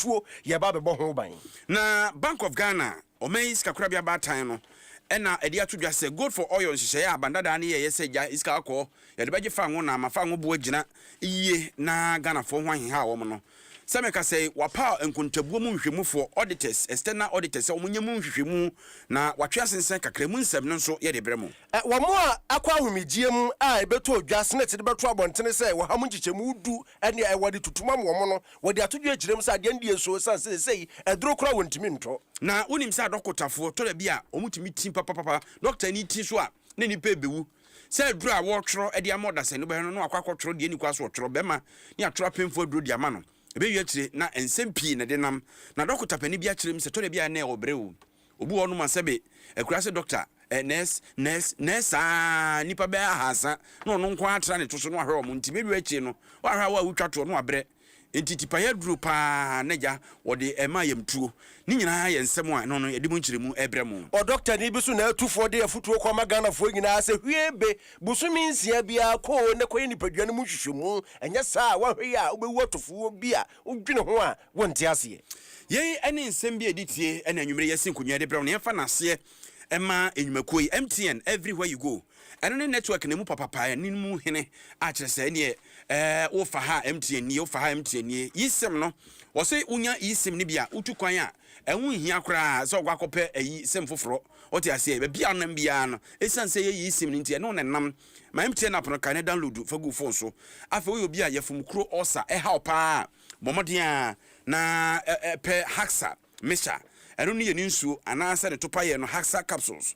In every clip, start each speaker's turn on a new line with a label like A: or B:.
A: tutuo ye ba bebo ho ban
B: na Bank of Ghana omais kakra bia ba tan no ena edi atudwa se good for oil nhye ya bandada na ye se ja iska akọ ye de beje fa ngo na mafa ngo bo agina iye na Ghana fo ho aheha wo mo no se me ka say wapa nkuntabuo mu nhwemufo auditors external auditors omunye mu nhwehwemu na watwe asensen kakra mu nsem no nso ye de bremu
A: wo mo a akwa ahomigiem a ebeto odwase na tede beto abontene se wo hamu nchichemu du ene e wode tutuma mo mo no wode atodwa girem se ade ndie so sanse sei eduro kora wontimi nto
B: na unim se adokotafo to da bia omutimi tim papa doctor ni ti so a ne ni pe bewu se dura wo tworo e de amoda se no be no akwakotoro de ni kwa so tworo bema ni atoro pemfo duro de ama no ebe yetire na ensempie na de nam na dokota pani bia kirem se to de bia na e obrewu obu wonu masebe ekura se doctor nurse nipa be ahasa no no nko atra ne to so no ahwe o nti bebi achi no wa ahwa wa wutwato no abre enti tipa ya duru pa naja wode ema yamtuo ni nyina ye nsem a no no yedi mu nkiremu ebremu
A: o doctor ni bisu na atufo de afutuo kwa magana fo nyina se hwiebe busumi nsia bia ko ne koye nipadua ne mu hwehwemu enya saa wa hwe a obewu atofo bia udwene ho a wonte ase
B: ye ene nsem bia editie ene anwumre yesi nkonwa de bremu ne fa na ase ema enyumakoi MTN everywhere you go ene network ne mu papa ni mu hene a kyerese ne wo fa ha MTN ni wo fa ha MTN ni yisem no wo se unya yisem ni bia utukwan a enwu hia kora so gwakopɛ ayi sem foforo wote ase be bia nam bia no esanse ye yisem ni ntie no nenam ma MTN app no kan download fa go phone so afa wo obi a yefum kro osa ha opa bomoden a na pe haxa mesha eno ni ye ni nsuo anansa ne topa ye no haxa capsules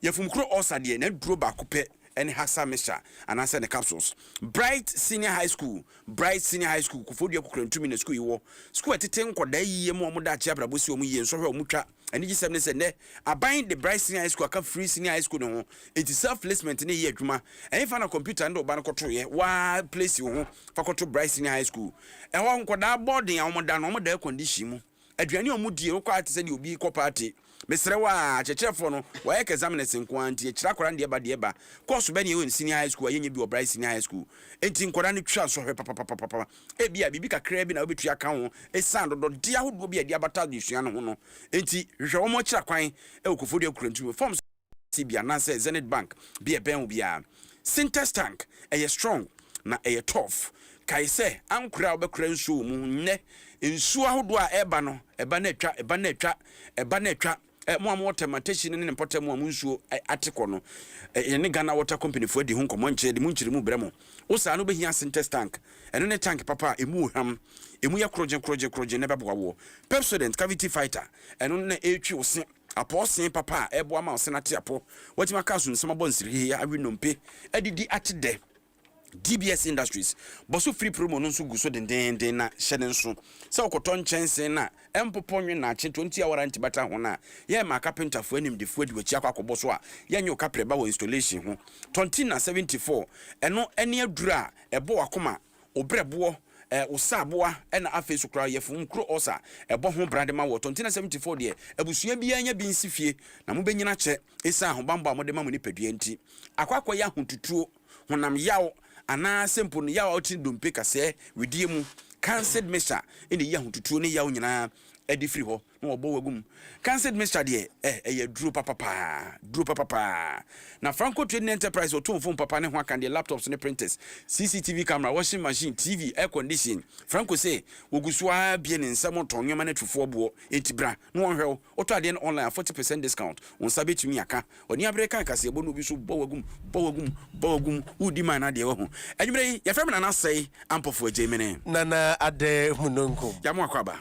B: yefum kro osa de na duro ba kopɛ any hasa mesha and answer the capsules bright senior high school kufodia kukrantumi na school yiwo school ateten koda yiye mo mo da chia brabosi omu yiye nso hwe omu twa ani gisem ne se ne aban the bright senior high school aka free senior high school no it is self placement ne yiye adwuma en fa na computer ndo ba na koto ye wa place wo ho fa koto bright senior high school e ho nkoda boarding a omo da no omo da condition mu aduane omu die wo kwa ate se ne obi ko party mesrewa chechefo no wa ek examines nkwanti echira kwara ndie ba course be ne yo senior high school ayenye bi obrai senior high school enti nkwara ne twa so hwe papa e bia bibi kakra bi na obetua ka ho esan do dia hodo bi dia bata disua no ho no enti hwe omo kira kwan e okofodi akurantu forms bia na say Zenith Bank bia ben bia Sintex tank e strong na e tough kai se ankura obekura nsuo mu nne nsuo ahodo a eba no eba na etwa mo am water matation ne importer mo nsuo atiko no ne Ghana Water Company fo di ho nkomo nche de mu nchiri mu bremo wo sa no behia Sintex tank eno ne tank papa emu ham emu ya kroje ne bebo wo Pepsodent cavity fighter eno ne etwi wo se aposen papa ebo ama wo se na te apo watima ka so nsema bonsiri ya awi nompe adidi atede DBS Industries boso free promo no nso guso den na hyene nso se okoton chense na empoponwe na che 20 hour anti bata ho na ye ma carpenter fo anim de fo adi wachi akwakobo so a ye nyo kapre ba wo installation ho 2074 eno ene adura ebo wakoma obrebo usaboa ena afesu kra yefum kro osa ebo ho brande ma wo 2074 de abusua bi anya bi nsifie na mo benyina che esa ho bamba mo de ma mo ni padua nti akwakọ ya hotutuo honam yawo ana sempo no yawo oti dompe kase wedie mu cancelled measure ene ya hotutuo ne yawo nyina edi free ho no obo wagum cancelled measure de ya duro papa na Franco Trading Enterprise o ton phone papa ne ho aka de laptops ne printers CCTV camera washing machine TV air condition Franco say wogusua bie ne nsam ton nyoma na tufo bo entibra no wonhwe oto ade ne online 40% discount on sabe tumi aka oni American Kasiebo no bi so bo wagum udi man na de wo ho anwumre ya frem na na sei ampofo agemene
A: nana ade munonko
B: ya mo akwaba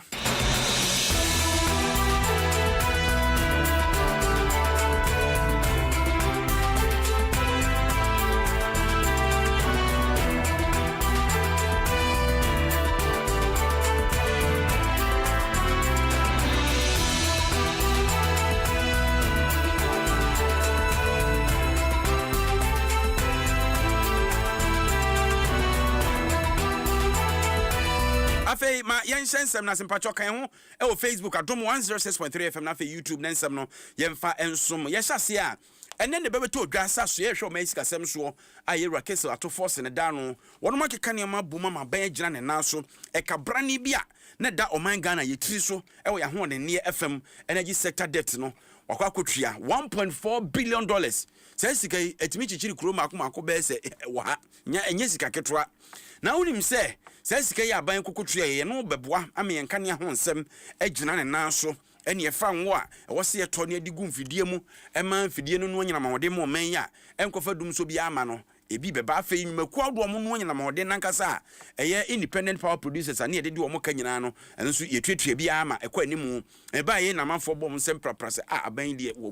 B: ma yensensem na sempacho kan ho e wo Facebook adom 106.3 FM na fe YouTube nensem no yemfa ensom ye hyase a and then the baby to dress us so show me kasem so ayera kese ato force ne da no wono makeka ne ma buma ma ban gina ne na so e ka brani bia na da oman Ghana yetiri so e wo ya ho ne ne FM energy sector debt no wakwa akotua $1.4 billion say sika etimi chichiri kuro mako be se wa nya enye sika ketwa na wonim say sika ya ban kokotua ye no beboa amenka ne ho nsem agina ne na so ene ye fa nwo a wo se yeto ne adigu mfidie mu ema mfidie no no nyina mawode mo man ya enkofa dum so bia ama no ebi beba afa nyimaku ado mo no nyina mawode nankasa eye independent power producers ani yede di wo ka nyina no enso yetuatua bia ama ekwa animu eba ye na manfo bom nsem praprase aban die wo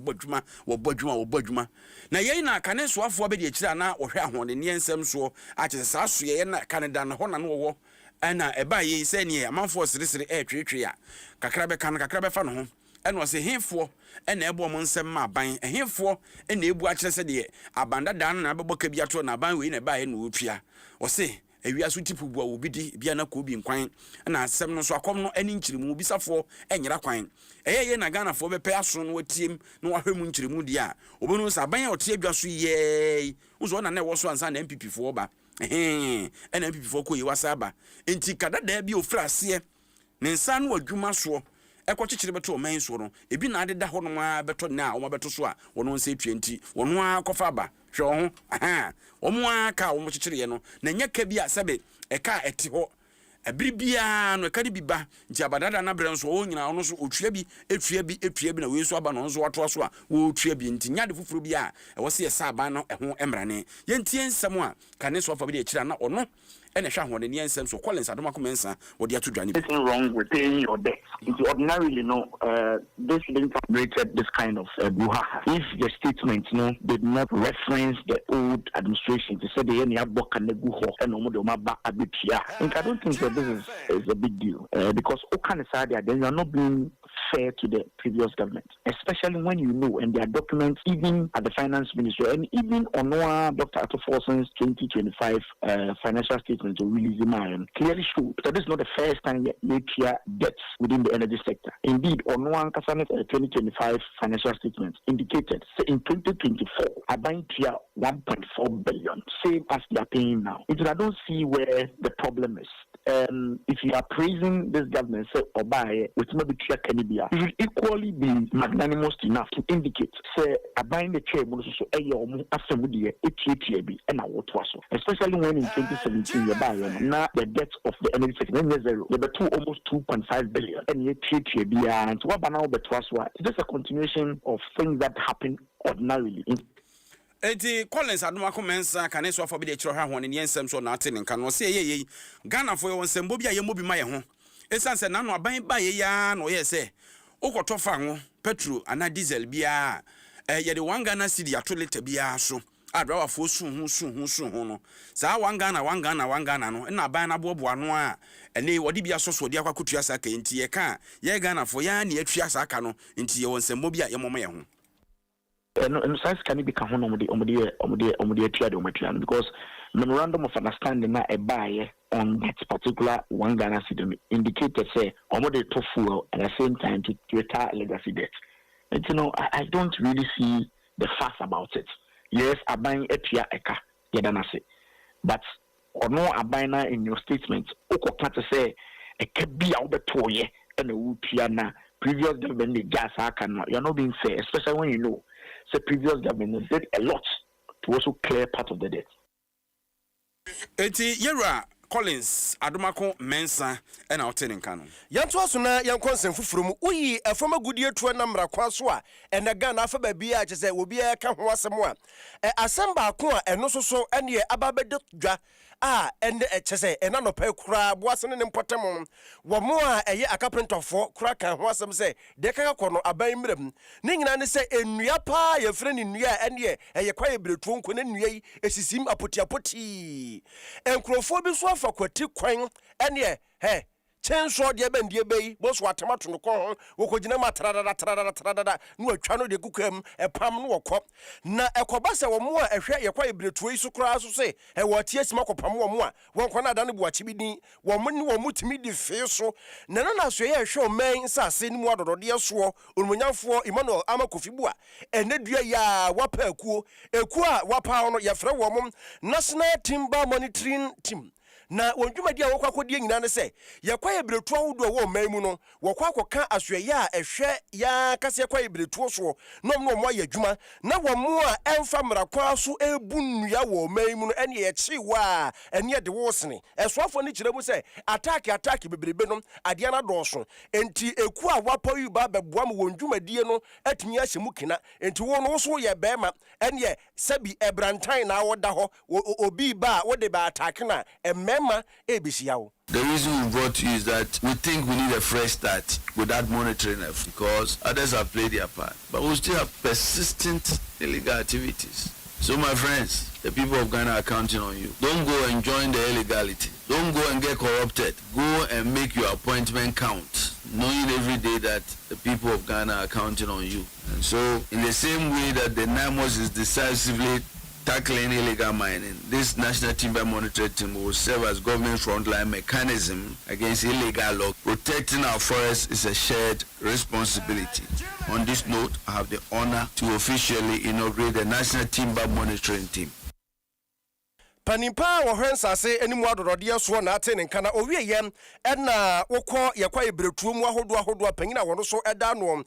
B: bodwuma na ye na kane so afo be de akira na wo hwe ahode ne nsem so akese so ye na Canada na ho na no wo ana eba ye se ne amanfo sirisiri twetwe ya kakra be kan kakra be fa no ho eno se hefo ena ebo mo nsem ma ban hefo ena ebu akire se de abanda dan na bebo ka biato na ban we na ba ye na otwia o se ewia so tipu bua obi di bia na ko bi nkwan na asem no so akom no ani nkyirimu bisafo enyera kwan ye na Ghana fo be pe aso no watiem no wahwemu nkyirimu di a obonu sa ban ya ote adwa so ye uzo na wo so ansa na MPP fo ba ena MPP fo ko yi wasaba enti kadada bi ofrase ne nsa no adwuma so ekwochichire beto o man so no ebi na adeda ho no ma beto na o ma beto so a wono nse twenti wono akofa ba hwe ho omo aka o mo chichire ye no na nya ka bi a sebe eka eti ho ebiribia no eka di biba nti abadada na bre nso o nyina ono so otwia bi na we so aba no nso wato so a wo twia bi nti nya de fufuru bi a e wo se ye sa aba no ho emrane ye ntie nsem a kane so afa bi de chira na ono ene hwa ho ne nsem so Collins Adoma Komensa wo de atodwane bi
C: nothing wrong with paying your debt. Ordinarily, this shouldn't have rated this kind of brouhaha. If the statement, did not reference the old administration, they said they only have book and go and I don't think that this is a big deal because then you are not being fair to the previous government, especially when you know and there are documents even at the finance ministry and even on Dr. Ato Forson's 2025 financial statement to release the man clearly show that this is not the first time they clear debts within the energy sector. Indeed, on one 2025 financial statement indicated in 2024 are buying clear 1.4 billion, same as they are paying now. I don't see where the problem is. If you are praising this government, say Obaye, which may be clear Canibia, you should equally be magnanimous enough to indicate, say, I buy the chair, especially when in 2017 you buy now the debt of the energy sector is zero. There were almost 2.5 billion, and yet and what about the trust? It's just a continuation of things that happen ordinarily.
B: Eti Collins Adoma Komensa kane so afọ bi de chiro ha ho ne nsem so na ate ne nka no se ye Ghana fo ye wonsem bo bia ye mobi ma ye ho esanse na no aban ba ye ya no ye se ukoto fa ho petrol ana diesel bia ye de 1 Ghana cedi ato liter bia so adrawa fo sun ho no sa 1 Ghana no na aban na bobo ano a ene wodi bia so so de akwakotua sa ka enti ye ka ye Ghana fo ya na atua sa ka no enti ye wonsem bo bia ye momo ye ho
C: and size can be because memorandum of understanding na a buy on that particular 1 Ghana cedi indicated say to fuel at the same time to retire legacy debt. And I don't really see the fuss about it. Yes, I buying a tia eka yedanase, but or no I buy na in your statement. Oko to say a kebi out the toye and a wood previous government the gas you're not being fair, especially when you know. The previous government did a lot to also clear part of the debt.
B: Eti yera Collins Adoma Komensa and our tenant canon.
A: Yanto asuna yankon from uyi afoma gudie to namra kwaso a and Ghana afa ba bia che will be a ka ho asem a asamba ko a eno so ene ababede dwa and che se ena no pa kura boase ne mpotem wo mo a eye akapentofo kura kan ho asem se de ka kono aban mrem ne nyina ne se enua pa ye fre ne nua ene eye kwaye bretu nko ne nua yi esisim apoti enkrofo bi so afa kwati kwan ene chainsaw de bendie bei bo so atamato no kon wo kogina matrada no atwa no de kukam epam no wokọ na ekoba se wo mo a ehwe yekwa ebretuo isu kura so se e wo tie sima kopam wo mo a won kwana da no bo achi bidin wo mo ni wo mutimi di fe so na na so ye ehwe o man sase ni mu adodode so onmunyamfo Emmanuel Amakofibu a enedua ya wapa ekuo a wapa no ye frɛ wo mo National Timber Monitoring Team na wonjumadi a wokwa kodie nyina ne se yekwa ebretuo wodo wo man mu no wokwa akoka asuyeye a ehwe ya kase yekwa ebretuo so no mo adwuma na wo mo a emfa mrakwa so ebu nnua wo man mu no ene ye chiwa ene de wo sene esoafo ni kire mu se attack bebrebe no ade na dɔɔso enti eku a wapa yu ba beboa mo wonjumadie no atumi ahye mu kina enti wo no so ye bema ene ye sabi ebrantan na woda ho obi ba wo de ba attack na
D: The reason we brought you is that we think we need a fresh start with that monitoring effort because others have played their part. But we still have persistent illegal activities. So my friends, the people of Ghana are counting on you. Don't go and join the illegality. Don't go and get corrupted. Go and make your appointment count, knowing every day that the people of Ghana are counting on you. And so in the same way that the NAMOS is decisively tackling illegal mining, this National Timber Monitoring Team will serve as government frontline mechanism against illegal logging. Protecting our forests is a shared responsibility. On this note, I have the honor to officially inaugurate the National Timber Monitoring Team.
A: Panimpa wo hwensase enimu adodode so na ate ne nkana owie yem na wokọ yekwa ebretuo mu ahodo panyina wono so eda no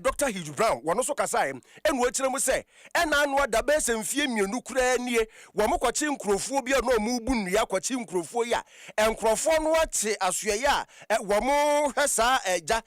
A: Dr. Hugh Brown wono so kasae enu akire mu se na anu ada be se mfie mienu kura nie wo mokwachi nkrofo bia no mu bu nnua kwachi nkrofo ya enkrofo no ate asoye a wo mo hwesa eja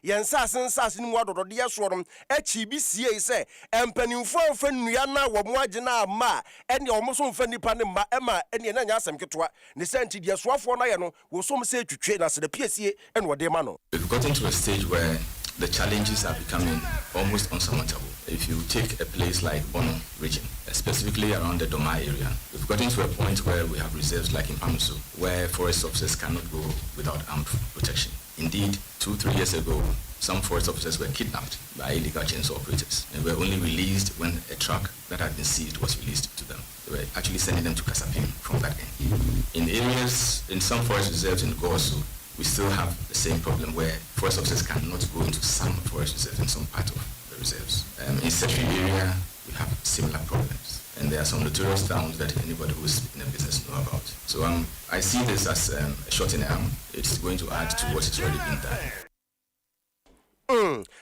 A: yensase nimu adodode so no achi bi sie se empanimfo amfa nnua na wo mo agina ama ene wo mo so mfa nipa ne ma Emma eni na nyasem ketwa ne senti dia soafo na ye no wo som se twetwe na se de piesie ene wode ma no.
E: We've gotten to a stage where the challenges are becoming almost unsurmountable. If you take a place like Bono region, specifically around the Doma area, we've gotten to a point where we have reserves like in Pamusu, where forest officers cannot go without armed protection. Indeed, 2-3 years ago, some forest officers were kidnapped by illegal chainsaw operators and were only released when a truck that had been seized was released to them. They were actually sending them to Kasapim from that end. In areas, in some forest reserves in Gosu, we still have the same problem where forest officers cannot go into some forest reserves in some part of the reserves. In Sefi area, we have similar problems. And there are some notorious towns that anybody who is in a business know about. So I see this as a shot in the arm. It's going to add to what has already been done.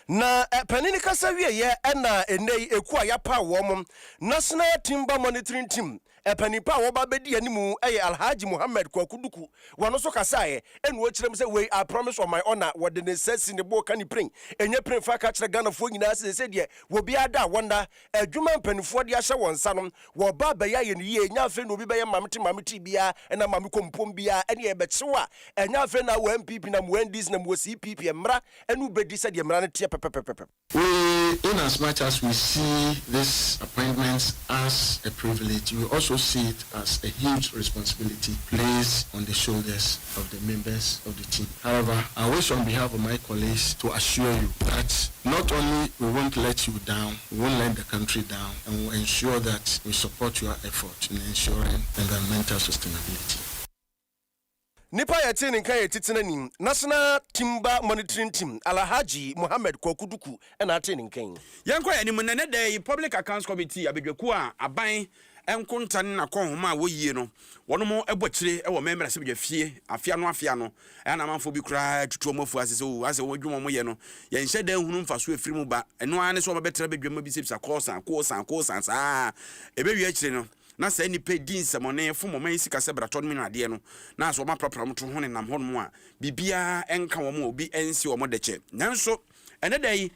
A: Na panini kasa wie ye na enei eku ayapa wo mom National Timber Monitoring Team panipa wo ba bedi animu Alhaji Muhammad Kwakuduku wono so kasae enu o kirem se we I promise on my honor what the necessity ne bo kan prin enye prin fa ka kire Ghana fo nyina se de wo bia da wonda adwuma mpanifo de ahye won sa no wo ba ba ya ye ne ye nya afi no obi ba ye mameti bia na mame kompom bia ene ye bechewa enya afi na wo MPP na mo NDs na mo CPP emra enu bedi se de emra ne tie pepepepe.
F: We, in as much as we see these appointments as a privilege, we also see it as a huge responsibility placed on the shoulders of the members of the team. However, I wish on behalf of my colleagues to assure you that not only we won't let you down, we won't let the country down, and we'll ensure that we support your effort in ensuring environmental sustainability.
A: Nipa ya tini nka ya titina ni National Timber Monitoring Team Alhaji Muhammad Kwakuduku ena tini nka yi.
B: Yanko ya ni munene de Public Accounts Committee abedweku a aban enkontan na konhoma wo yie no wono mo ebochire e wo memra se bedwafie afia no na manfo bi kura tutuomofu asese o ase wo dwumo mo ye no ye nhye dan hunu mfaso afiri mu ba eno ane so obebetra bedwama bi sepsa kosan saa ebewi akire no na sa ni pe din samone fomo man sika se brato no ade no na so ma propra mto ho ne nam ho no a bibia enka wo mo obi ensi wo mo deche nanso ene dai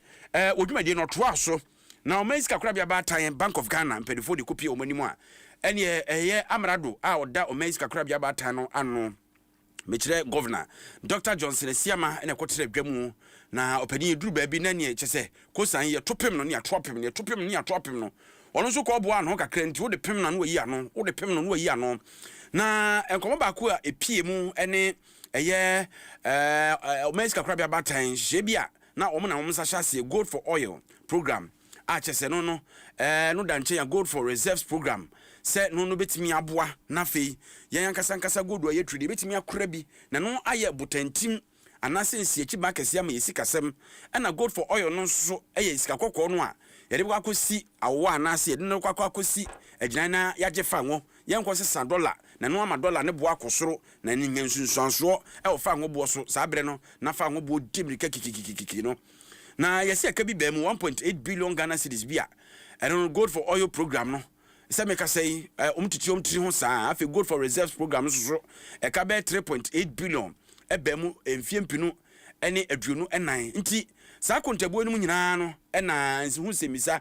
B: odwumade no to aso na o man sika kura bia ba tan Bank of Ghana mpedifo de kopie o manimu a ene eye amrado a oda o man sika kura bia ba tan no ano mechire governor Dr. Johnson Siama ene kotere dwamu na opani duru ba bi na ne chese kosan ye topem no ne atopem no ono so ko bo an ho kakra nti wo de pem na no yi ano na enkomo ba ko a epie mu ene ɛyɛ ɔmɛsika kora bi abatan hye na ɔmo na ɔmo sa hyɛ gold for oil program a kyerɛ sɛ no da nkyɛn ya gold for reserves program sɛ no betumi aboa na afei yɛn ankasa gold a yɛturu de betumi akora bi na no ayɛ botantim anase nsiakyi ba kɛse ama yɛsi kasɛm ɛna gold for oil no nso ɛyɛ sika kɔkɔɔ no a yɛde bɔ akɔsi awo anase yɛde no akɔsi agyina na yɛagye fa ngo yɛn kɔ sesa dollar na no ama dollar ne boa akɔsoro na ne nyansunsuansoɔ ɛwɔ fa ngo boɔ so saa bere no na fa ngo boɔ dimrika kikikikiki no na yɛsi aka bi bɛm 1.8 billion Ghana cedis bia ɛno gold for oil program no sɛ meka sɛ ɔmtiti ho saa afei gold for reserves program no so ɛka bɛ 3.8 billion ɛbɛm mfie mpinu ɛne aduonu ɛnan nti saa kontabuo no mu nyinaa no ɛna nsihu semisa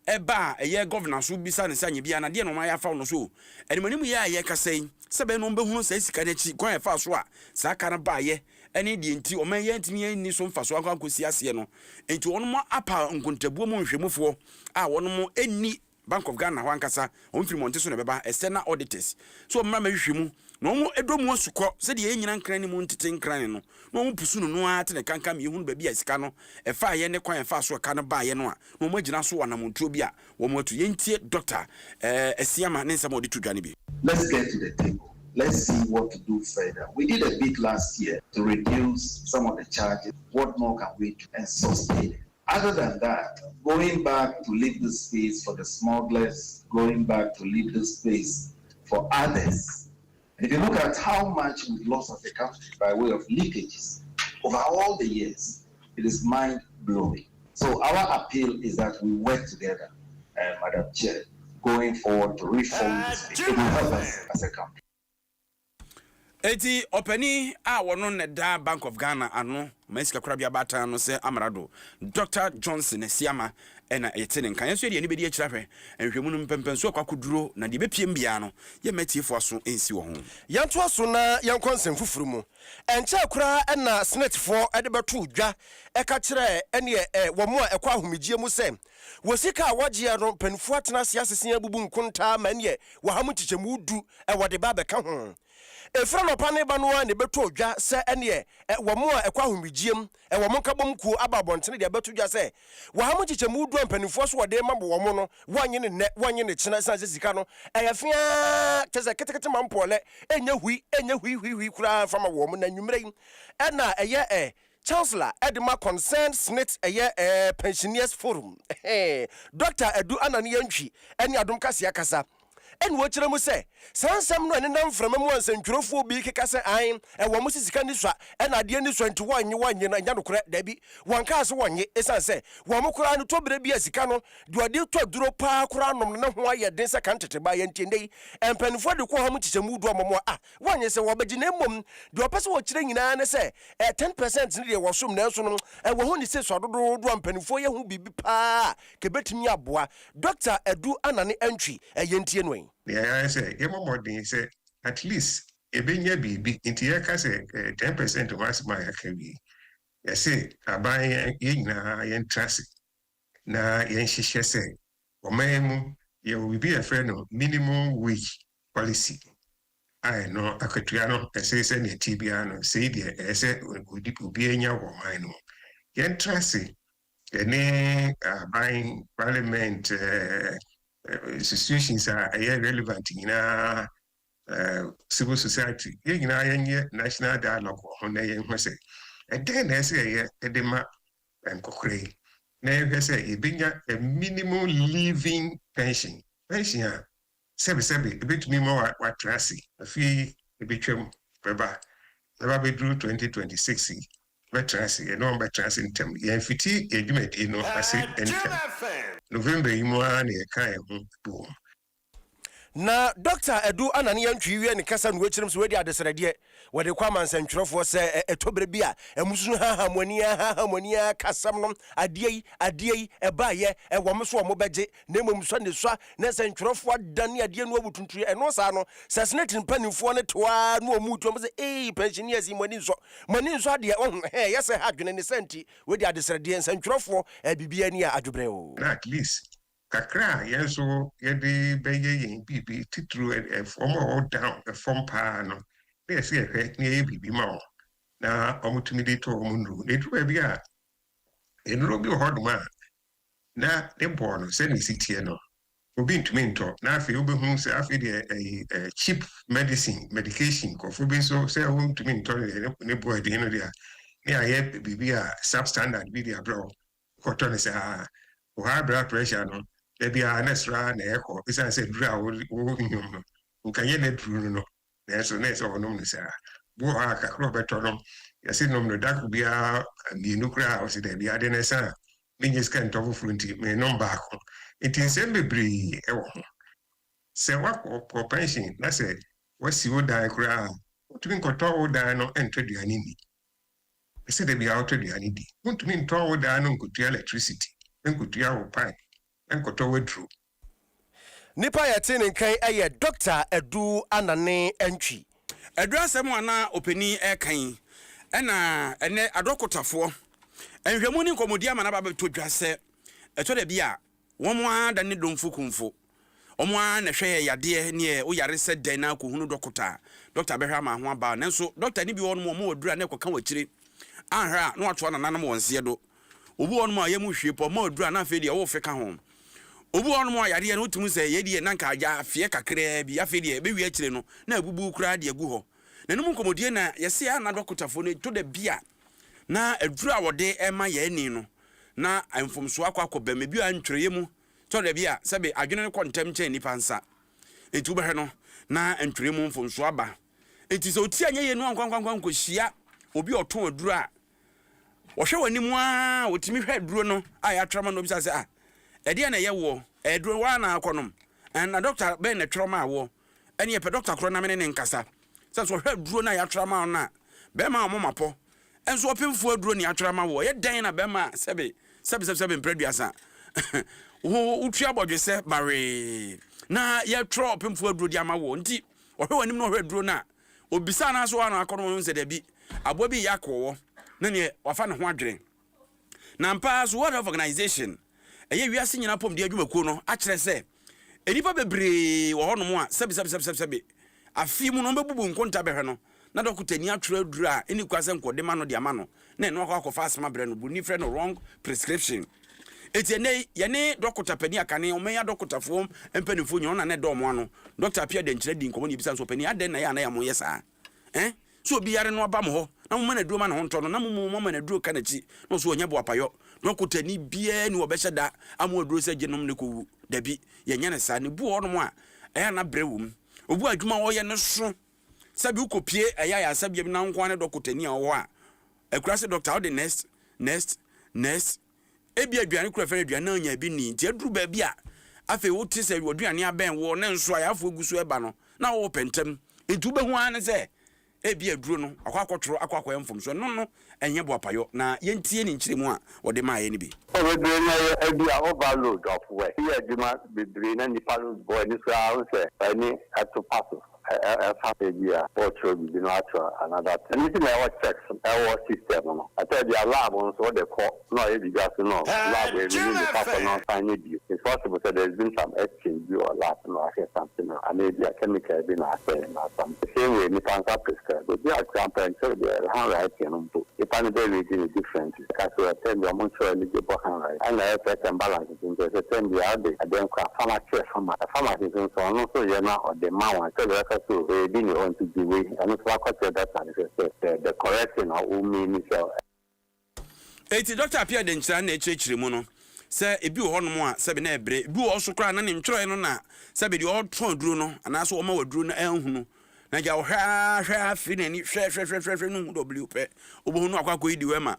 B: ɛba ɛyɛ governor so bisa ne sanye bia na de no ma ya fa no so ɛnimanimu yɛ ayɛ kasa yi sɛ bɛ no mbɛhunu sɛ sika na chi kwan ɛfa so a saa ka na ba yɛ ɛne de nti ɔman yɛ ntimi yɛ ni so mfa so akɔsi ase no nti wɔn mo apa nkontabuo mu nhwɛmufoɔ a wɔn mo ɛni Bank of Ghana ho ankasa on firi monte so na bɛba external auditors so mmra ma hwehwɛ mu na wɔn edomu asukɔ sɛ de yɛnyina nkran ne mu ntete nkran no na wɔn pusu no a te ne kankan me hunu ba bi a sika no ɛfa yɛ ne kwan ɛfa so ka no ba yɛ no a na wɔn agina so wɔ namontuo bi a wɔn atu yɛntie doctor Esiama ne nsɛm ɔde to dwane bi.
G: Let's get to the table. Let's see what to do further. We did a bit last year to reduce some of the charges. What more can we do and sustain it? Other than that, going back to leave the space for the smugglers, going back to leave the space for others. If you look at how much we've lost as a country by way of leakages over all the years, it is mind-blowing. So our appeal is that we work together, Madam Chair, going forward to reform this space. It will help us as a country.
B: Eti openi a wono ne da Bank of Ghana ano mesika kora bia bata no se Amarado Dr. Johnson Esiama ena yetene nkan yeso de ni bedi akirahwe enhwemu no mpempenso akwaduro na de bepiem bia no ye matiefo aso ensi wo ho
A: yanto aso na yankonsem fufuru mu enche kora ena senatefo ede beto dwa eka kire ene wo mo a ekwa ahomigie mu se wosika a wagye no panifo atena siasese abubu nkonta ma ne wo hamu chichemu du e wode ba beka ho efra no pane ba no ne beto dwa se ene wo mo a ekwa ahomigiem wo mo kabom kuo ababonte de beto dwa se wo hamu chichemu du mpanifo so wode ma wo mo no wanye ne chena san sika no eyafia tese ketekete mampole enya hui kura fama wo mo na nwumre na eye Chancellor Edema Concerned Senate Pensioners Forum Dr. Edu Anani Yantwi eni adom kase akasa eni wo kire mu se sansam no ene nam frama mu ansantwurofo bi keka se an wo mu sisika ni swa ena de ni swa nti wanye na nya no kore da bi wanka se wanye esan se wo mu kora no to bere bi asika no de ode to duro pa kora nom na ho aye den se kan tete ba ye ntendei empanifo de ko ha mu chichemu du omomo wanye se wo beji na mmom de opese wo kire nyina ne se 10% ne de wo som na enso no wo ho ni se so dodo do empanifo ye hu bibi pa ke betimi aboa Dr. Edu Anani Antwi yentie no
H: I say, everybody say at least a benya bibi into your case 10% of us my can I say, I buy yen trust. Na yen shisha say, or ma'am, you will be a friend of minimum wage policy. I know a Catriano, I say, send a Tibiano, say, dear, I said, would be in your mind. Yen trust it. Any buying parliament. Institutions are relevant in civil society. You know, national dialogue on the say. And then I say, Edema and Cochrane. Now, I say, a minimum living pension. Pension, 7 a bit more what Tracy, a fee, a bit Baba, Baba drew 2026. But Tracy, a number Tracy in term, and fatigue, you know, I say, anytime. November imwane kai boom
A: na Dr. Edu Anani Yantwi wie ne kasa no wechirem so wedi adesrede wode kwa mansantwerofo se etobere bia emusu hahamania kasam no adie ebaye womso mo beje na emumso ne so na santwerofo adane adie no abutuntu eno sa no sasnet mpanimfo ne toa no omutu mo se pensioners mani nso ade yese ha dwene ne santi wedi adesrede santwerofo bibia ni adwobre o
H: at least kakra yenso yedi beye yin bibi titru from all down from pa no yes, yes, near be more. Now, opportunity to Mundu. They do be a in Robbie Hardman. Now, they born, send me city no. Obi ntumi ntɔ na afei wobɛhu sɛ afei deɛ a cheap medication kɔfo bi nso sɛ wontumi ntɔ ne bɔ ɛden no deɛ ne ayɛ biribi a substandard bi de abrɛ wo kɔtɔ no sɛ high blood pressure no da biara na sra na ɛkɔ ɛsiane sɛ duru a wonwom no nkanyɛ na duru no no nanso na ɛsɛ ɔnom no saa bo hɔ a kakra ɔbɛtɔ no yɛse nom no dako biara mmienu koraa a ɔsɛ da biara de no ɛsa a menye sika ntɔ foforɔ nti menom baako nti nsɛm bebree ɛwɔ ho sɛ wakɔ pension na sɛ wasi wo dan koraa wotumi nkɔtɔ wo dan no ɛntɔ aduane ni ɛsɛ da biara wotɔ aduane di wontumi ntɔ wo dan no nkɔtua electricity nkɔtua wo pipe nkɔtɔ wo aduro
A: nipa yɛte ne nkan ɛyɛ Dr. Edu Anane Entwi
B: adura asɛm ana opani ɛkan ɛna ɛnɛ adɔkotafoɔ ɛnhwɛmu ne nkɔmmɔdi ama na ba bɛtɔ dwa sɛ ɛtɔ da bi a wɔn da ne domfo kumfo wɔn na hwɛ yadeɛ ne o yare sɛ dan na kohunu dɔkota dɔkta bɛhwɛ ama ho aba nanso dɔkta ne bi wɔn mo wadura na ɛkɔka wakyire anhra na wato na nanam wɔn seɛ do obu wɔn mo a yɛ mu hwie pɔ mo wadura na afei deɛ wo fe ka ho obu wɔn mo a yadeɛ no tumi sɛ yɛ deɛ nanka agya afie kakra bi afei deɛ bɛwi akyire no na abubu kura deɛ gu hɔ na nemu nkɔmɔdie na yɛse ya na dɔkotafo no to da bia na adura wɔde ɛma yɛ ni no na amfomso akɔ bɛm bi a ntwerɛ mu to da bia sɛbe adwene ne kɔntem kyɛn nipa nsa enti wobɛhɛ no na ntwerɛ mu mfomso aba enti sɛ oti anya yɛ no ankwankwankwa hyia obi ɔtɔn adura a wɔhwɛ wani mu a otimi hwɛ aduro no a yɛatrama no bi sɛ a ɛdeɛ na yɛwɔ aduro wa na akɔnom na doctor bɛn na twɛrɛma awɔ ɛne yɛpɛ doctor koro na mene ne nkasa sɛ so hwɛ aduro na yɛatrama na bɛma a momapɔ enso opemfo aduro ni atwrama wo ye dan na bema sebe mpraduasa wo utua bodwe se bare na ye tro opemfo aduro di ama wo nti ohwe wanim no ohwe aduro na obisa na so ana akɔno no se da bi abo bi yakɔ na ne wafa ne ho adwere na mpa so what of organization eye wiase nyina pom di adwumakuo no a kyerɛ se enipa bebre wo hono mo a sebe afi mu no bebubu nkonta behwe no na dokotani atwere aduru a eni kwase nkode ma no de ama no na eno akɔ asema bre no bu ni frɛ no wrong prescription etiene ye ne dokota pani akane o meya dokotafo empanifo nyo na ne do mo ano doctor Pierre de nkyerɛ di nkomo ne bisa so pani aden na ya na ya mo yesa so obi yare no aba mo ho na mo na duro ma na ho nto no na mo na duro ka na chi no so onya bo apayo dokotani bia ni obɛhyɛ da amo duro sɛ genom ne kowu da bi ye nya ne sa ne bu ho no mo a ɛya na bre wum obu adwuma wo ye ne so sabi ukopie ɛya ya sabi na nko ne dokotani a wo a akura se doctor how the next ebi aduane kura fere aduane anya bi ni nti aduru ba bi a afi wo ti se aduane aben wo ne nso a yafo gusu eba no na wo pentem etu be ho an se ebi aduru no akwakwotro akwakwa mfom so no enye bo apayo na yentie ni nkyire mu a wo de ma ye ni bi
I: ebi a overload of work here demand be na ni palo boy ni so a say any to pass yeah, or should be not another. Anything I check our system. I tell the lab on so they call no, you just know lab where you need the person find you. It's possible that there's been some exchange or lab no I hear something and maybe a chemical been saying or something. The same way you can prescribe. But the example and so the handwriting if I'm very different because we attend the amount of eligible handwriting and I check and balance it into the same the other I don't craft pharmacy from a pharmacy so also you're not or the man so being on to the way and it's what the correction or mean so
B: eti Dr. Pierre de nkyira na ekyirikiri mu no se ebi wo hono mo a se be na ebre bi wo so kra na ne ntwere no na se be de o ton duro no ana so o ma waduro no anhunu na ja wo hwa afi na ni hwe no w pe obo no akwakọ idi we ma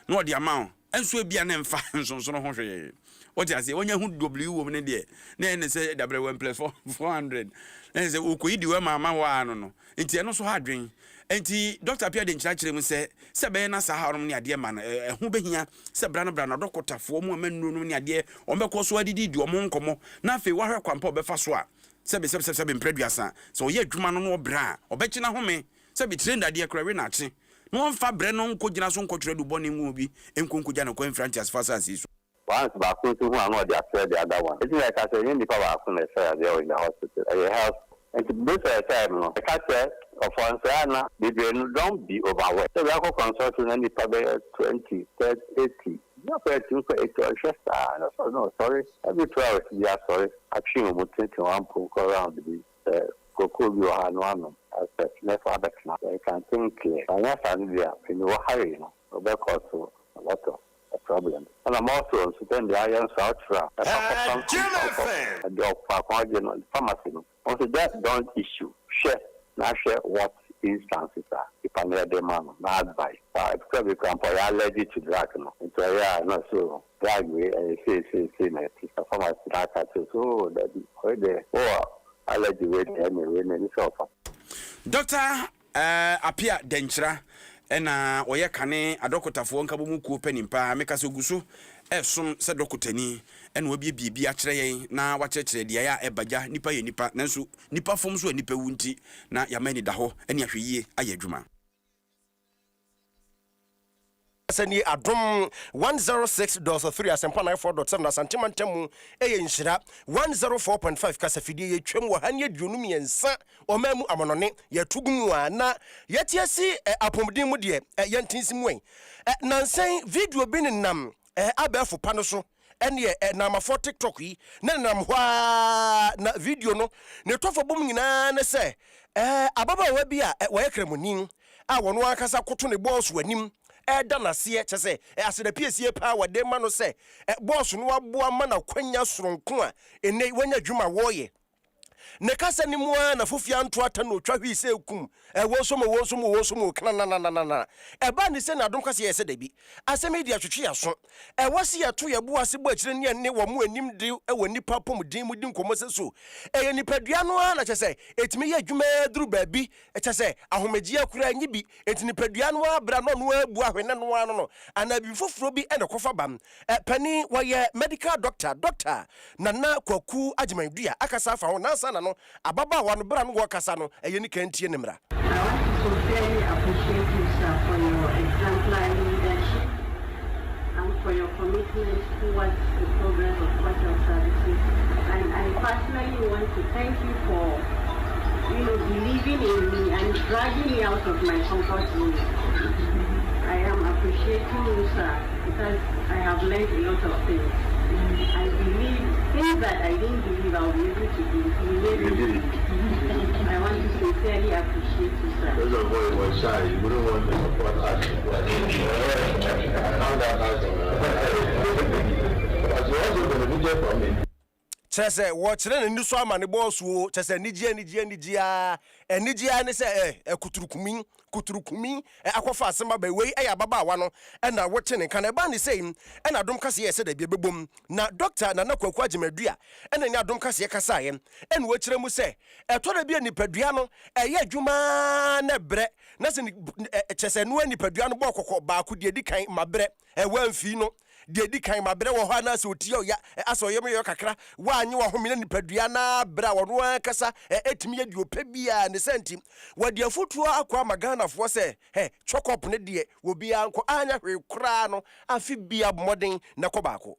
B: na o de ama o enso ebia na mfa nsonso no ho hwe what you say when you w wo ne de na ne se w1 plus 400 na se ukọ idi we ma wa no enti eno so ha adwen enti Dr. Pierre de nkyira kyerɛ mu se be na sa harom ne ade ma no ho behia se bra no dokotafo mu amanu no ne ade o mbekọ so adidi di o mo nkomo na afi wa hwe kwampa obefa so a se be mpraduasa so o ye adwuma no bra obekyi na home se be train ade kra we na ache no mfa bre no nkogina so nkotwere du boni mu bi enkonkogya no conference as fast as is
I: once back to who are not the other one. It's like I say, you need to in the hospital. You have And to be fair, no, the catcher of Ansana, don't be overwhelmed. So we are consulting any public 20, 30, 80. Not for 2 for 8 or just, no, sorry. Every 2 hours, yeah, sorry. Actually, we take one poke around the Coco, you are one. I said, never other snap. I can think, and yes, I'm there in no hurry, you know, because a lot of a problem. And I'm also sitting the iron south from the pharmacy. Also, that don't issue. Share what instances are. If I'm not the man, not advice. Because we can put allergy to drug. Into a not so drag way, say, the pharmacy that so that the allergy way, and so forth.
B: Doctor Apia Denchra. Ena oye kane adokotafo nka bomu ku penimpa meka so guso esom se dokotani ena obi bibi a kire yen na wa kire de ya ebaja nipa ye nipa nanso nipa fom so nipa wunti na yamani da ho ena ahweye ayadwuma
A: Sani Adom 106.3 asempa 94.7 na santimantemu nhyira 104.5 kasafidie ye twem wo hanye duonum yensa omamu amonone ye tugumu na yetiasi apomdin mu de yentinsimu wen nansen video bi nam abefo pa no so ene na mafo TikTok yi na nam hwa na video no ne tofo bom nyina ne se ababa wa bi a wo yekremuni a wono akasa koto ne boss wanim danase chese asede piesie pa wade ma no se boss no aboa ma na kwanya soronko a ene wanya dwuma woye ne kasa ni mu na fofia nto ata no twa hwi se kum wosomo kana ba ni se na Adom kase yese da bi asemi dia twetwe yaso wose ye to ye bo ase bo akire ne ne wo mu anim de nipa pom din mu din komo se so ye nipadua no na chese etimi ye adwuma duru ba bi chese ahomegia kura nyi bi etini padua no abra no abu ahwene no ano no anabi foforo bi ene kofa bam pani wo ye medical doctor nana kwaku agimandu akasa fa ho nansa na no ababa wa no bra no wo kasa no ye ni kantie ne mra.
J: I want to sincerely appreciate you, sir, for your exemplary leadership and for your commitment towards the progress of social services. And I personally want to thank you for, believing in me and dragging me out of my comfort zone. I am appreciating you, sir, because I have learned a lot of things. I believe things that I didn't believe I would be able to do. I want to sincerely appreciate you, sir. Those are very much shy. You wouldn't want to support us. But you're also going to be there for me.
A: Chese watchre ne nso ama ne boss wo chese nigia ne se kuturukumi akofa asema ba wei ababa wa no na wote ne kan ba ne sei na Adom kase ye se da bebom na doctor na nakwaku agimadua ni Adom kase ye kasa ye na wochire mu se to da bia nipadua no ye adwuma na bre na se chese no nipadua no bokokọ ba ku de dikan mabre wamfi no de dikan mabre wo ha na se otiyo ya aso yem yo kakra wa anyi wo homene nipadua na bra wo no kasa etimi yedi opebia ne senti wadi afutuo akwa magana fo se chokop ne de wo bia anko anya hwe kra no afi bia modern na ko baako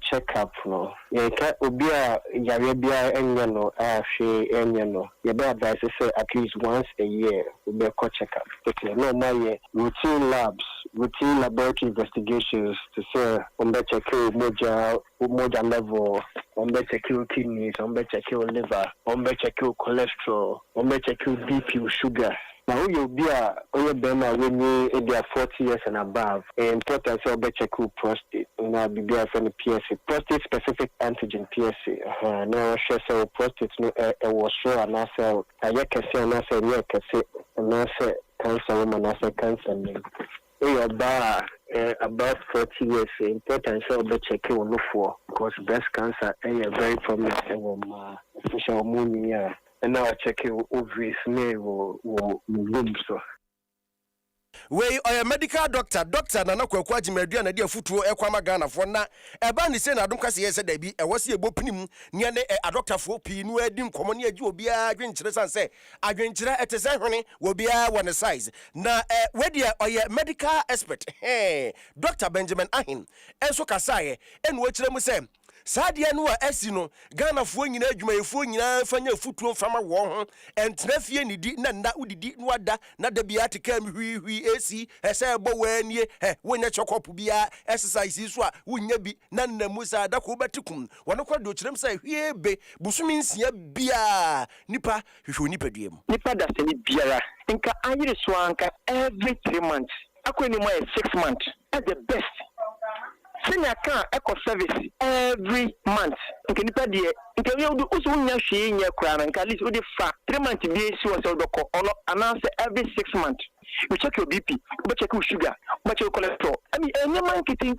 K: check up no ye ka obia yare bia enye no ahwe enye no ye be advise say at least once a year we be ko check up okay no my routine labs routine laboratory investigations to say on be check moja level on be check kidneys on be check liver on be check cholesterol on be check BP sugar. Now you'll be a when you are 40 years and above, and important so be check prostate. Now be from the PSA, prostate specific antigen PSA. Now share so prostate no was sure and I say I can say and I say yeah can say and I say cancer woman I say cancer name. You are about 40 years important so be check you look for because breast cancer is very prominent official moon. And now I check ovaries me wo so.
A: We oya medical doctor na nakwaku agimadua na de afutuo ekwama Ghana fo na eba ni se na Adom kase yese da bi ewose ebopnim ne ne adoctorfo pi nu adi nkomo ne agi obi adwenkyere sanse adwenkyere etese hwene obi one size na we de oya medical expert Dr. Benjamin Ahin enso kasaye enu akire mu se Sadia no esi no Ghana fo nyina adwumayefo nyina fanya futuo fama wo ho entena fie ni di na nda udidi no ada na da bia teka mi hwi esi ese ebo wanie wonya chokopu bia exercise so a wonya bi na namu sa da ko betikum wono kwado kirem sa hwie be busumi nsia bia nipa hwehwe nipa duam
K: nipa da se ni biara nka ayire so anka every 3 months akoni mo 6 months at the best. Senior can eco service every month. Okay, nipa die. Okay, we do also nya hwe nya kra na at least we dey fa 3 months bi esi wo se do ko ono announce every 6 months. You check your BP, you check your sugar, you check your cholesterol. I mean, any man kitin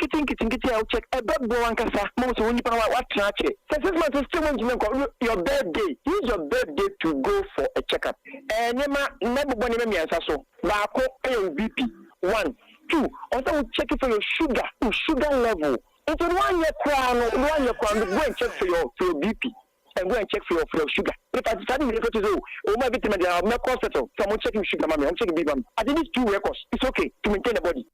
K: I check a bad boy and kasa. Most when you what track it. 6 months is still your birthday. Use your birthday to go for a checkup. Any man never one me answer so. Ba ko your BP 1 2. Also we check it for your sugar level. Into 1 year crown, go and check for your BP. And go and check for your sugar. If I decided to go to my vitamin, they are not settle. Someone checking sugar, mommy. I'm checking BP. I think it's 2 records. It's okay to maintain the body.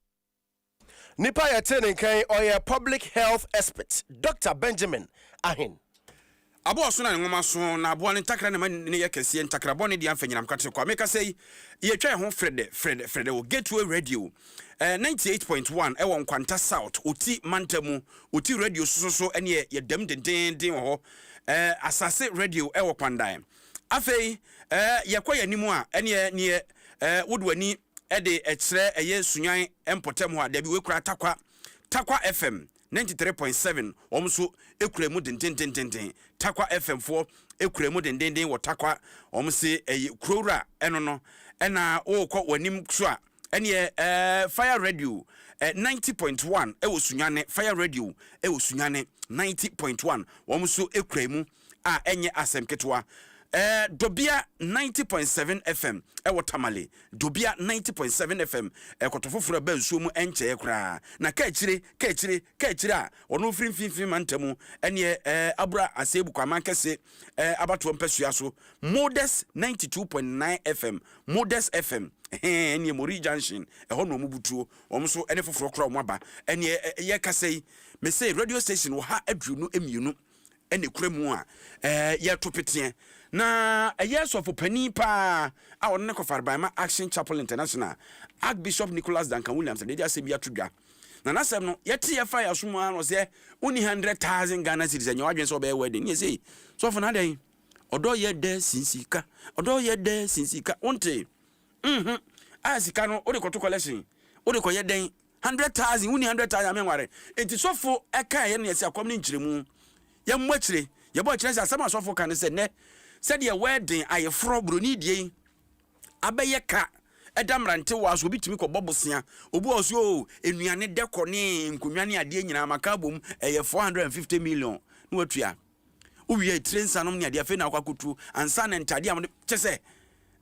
A: Nipa ya tenen kan or public health expert, Dr. Benjamin Ahin.
B: Abo so na ngoma so na abo ne takra na ne yakese ntakra bo ne dia mfanyina mkate kwa meka sei ye twa ho Fred wo Gateway Radio 98.1 e won Kwanta South oti mantamu oti radio so ene ye dam den ho asase radio e wo Kwandan afei ye kwa yanimu a ene ne wodwani e de ekire eye sunyan empotem ho a da bi we kura takwa FM 93.7 omso ekuremu den takwa FM 4 ekuremu den wo takwa omse kurora eno no ena wo kɔ wanim so a ene Fire Radio 90.1 ewo sunyane Fire Radio ewo sunyane 90.1 omso ekuremu a enye asem ketwa Dobia 90.7 FM ewo Tamale Dobia 90.7 FM ekotofofura ba nsuo mu enche kra na ka echire a ono frimfimfim mantamu ene abura asebu kwa mankese abato mpesua so Modest 92.9 FM Modest FM ene Mori Junction ho no mubutuo omso ene foforo kra omaba ene ye kasei me say radio station wo ha adru no emienu ene kuremu a ye topetien na yes of pani pa a won ne kofarbaima Action Chapel International Archbishop Nicholas Duncan Williams dey just say bia tudwa na nasem no yete ye fa yasomu an say uni 100,000 Ghana cedis enye wadwen so be wedding ye say so for na den odo ye de sinsika wonte a sika no o de koto collection o de koye den 100,000 uni 100,000 amenware enti so for eka ye ne se akom ne nkyiremu ye mmachire ye bo kire se asema so for kan se ne said your wedding aye fro broni die abeye ka edamrante was obi timi ko bobosia obu oso enuane deko ne nkunwane ade nyina makabom 450 million no watua uwie trensa no ne ade afi na akwakotu ansa na ntade am chese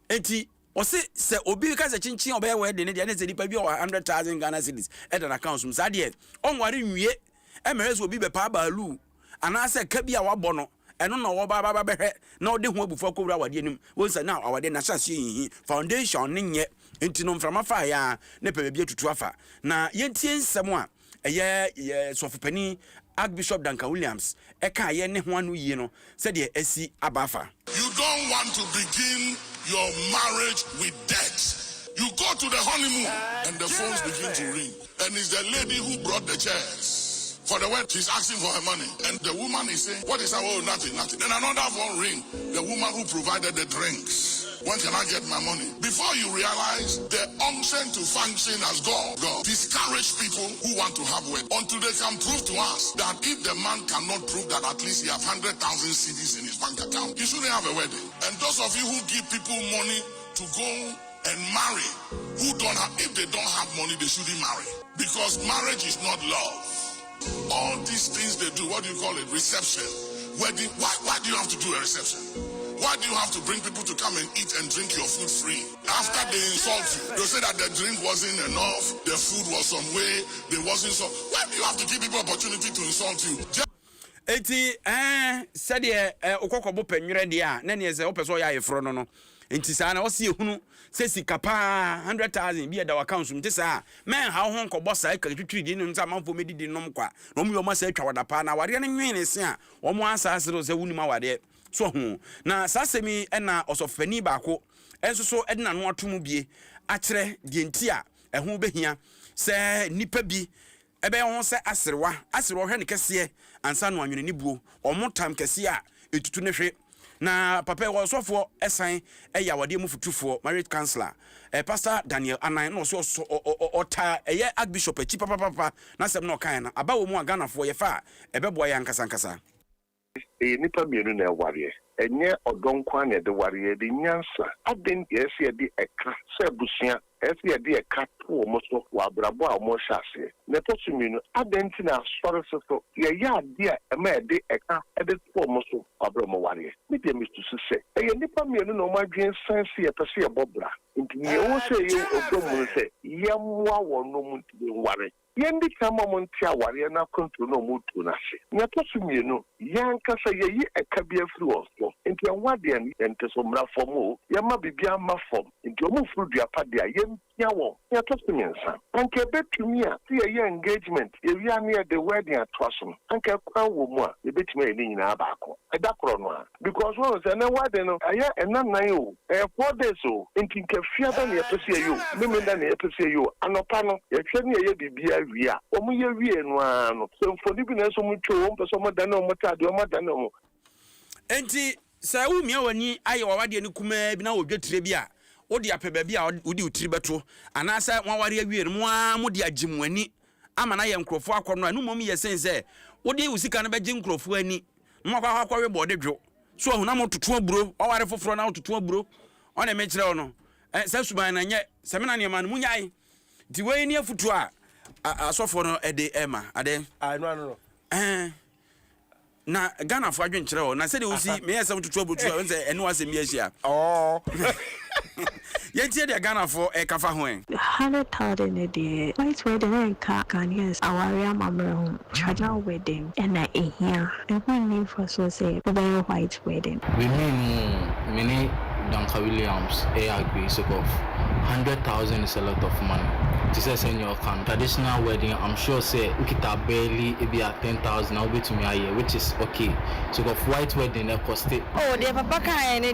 B: enti ose se obi ka se chinchin obeye wedding ne de ne se dipa bi 100,000 Ghana cedis edan accounts um sade onware nwie emerezo obi be pa balu anase ka bia wabɔ no eno no wo ba behwe na ode ho abufu akowura wade anim wonsa na awade na hyase yi foundation ne nye enti no mframa fa ya ne pebia tutu afa na yentie nsɛm a ɛyɛ sofopani Archbishop Duncan Williams eka ye ne ho anu yi no said de asi abafa.
L: You don't want to begin your marriage with debt. You go to the honeymoon and the phones begin to ring and it's the lady who brought the chairs. For the word, she's asking for her money. And the woman is saying, what is that? Oh, nothing. Then another phone ring. The woman who provided the drinks. When can I get my money? Before you realize, the unction to function as God discourage people who want to have wealth until they can prove to us that if the man cannot prove that at least he have 100,000 cedis in his bank account, he shouldn't have a wedding. And those of you who give people money to go and marry, who don't have, if they don't have money, they shouldn't marry. Because marriage is not love. All these things they do, what do you call it? Reception. Wedding. Why do you have to do a reception? Why do you have to bring people to come and eat and drink your food free? After they insult you, they say that the drink wasn't enough, the food was some way, there wasn't so. Why do you have to give people opportunity to insult you?
B: Eti said ye okokobo penwere dia na ne ze opeso ya yefro no enti saa na osi ehunu se sika pa 100,000 bi da account mte saa men ha ho nkɔbɔ saa ka twitwiri di no nsa manfo medidi nom kwa na omu yo ma sa atwa wada pa na wade ne nwene se a omu asase ro se wunima wade so ho na sasemi na osofani baako enso so edna no atomu bie akyerɛ die nti a ɛho behia sɛ nipa bi ebe ho sɛ aserewa hwɛ ne kɛseɛ ansa no anwene ne buo ɔmo tam kɛseɛ a etutu ne hwe na papa wɔ sɔfoɔ ɛsan ɛyɛ wade mu futufoɔ marriage counselor pastor Daniel Anan no so ɔta ɛyɛ archbishop achi papa na sɛm na ɔkan na aba wɔ mu aganafoɔ yɛfa ɛbɛboa yɛ ankasa
M: nipa mienu na ɛwareɛ ɛnyɛ ɔdɔnkwa na ɛde wareɛ de nyansa aden yɛsi yɛde ɛka sɛ busua ɛsi yɛde ɛka to wɔn so wɔ abrabɔ a wɔn hyɛ aseɛ na ɛtɔ so mienu aden ti na asɔre soso yɛyɛ adeɛ a ɛma yɛde ɛka ɛde to wɔn so wɔ abrabɔ wɔn wareɛ ne deɛ misu so sɛ ɛyɛ nipa mienu na wɔn adwene san si yɛpɛ sɛ yɛbɔ bra nti yɛwɔ sɛ yɛ ɔdɔ mu sɛ yɛmmoa wɔn no mu nti nware yendi kama monti aware na kontrol no mutu na se nya to so mienu yanka sa yeyi eka bia firi oso enti enwade en ente so mra fom o yama bibia ma fom enti omu furu dua pa dia yempia wo nya to so miensa anke betumi a ti yeyi engagement yewi ane the wedding atwaso anke kwa wo mu a yebetumi eni nyina baako eda kro no a because one say na wedding no aya enanan o 4 days o enti nke fia da na yepese yo meme da na yepese yo anopa no yehwe ne yeye bibia wia omu ye wie no ano so mfoni bi na so mu twa o mpeso mo da na o motade o mo da na o
B: enti sa wu mia wani aye wawade ni kuma bi na odwetire bi a odi apeba bi a odi utiri beto anasa waware awie no mo de agim wani ama na ye nkrofo akɔno anu mom ye sense odi usika na beje nkrofo ani mo akwa we bode dwo so hu na mo toto aburo waware foforo na toto aburo ona me kire no sa suban na nye semina ne ma no munyai di we ni afutu a asofo no ede ema ade
A: no
B: na Ghana fo adwen kire o na se de usi me yesem tutu abutu a nse eno asem yehia yentie de Ghana fo kafa ho
N: 100,000 a day white wedding and Ghanaians awaria mamro chaja wedding and here and when need for so say white wedding
O: we mean many Duncan Williams agree so of 100,000 is a lot of money. To say senior can traditional wedding, I'm sure say we could barely be at 10,000 I'll be to me a year, which is okay. So of white wedding that cost it.
P: Oh, the papa can any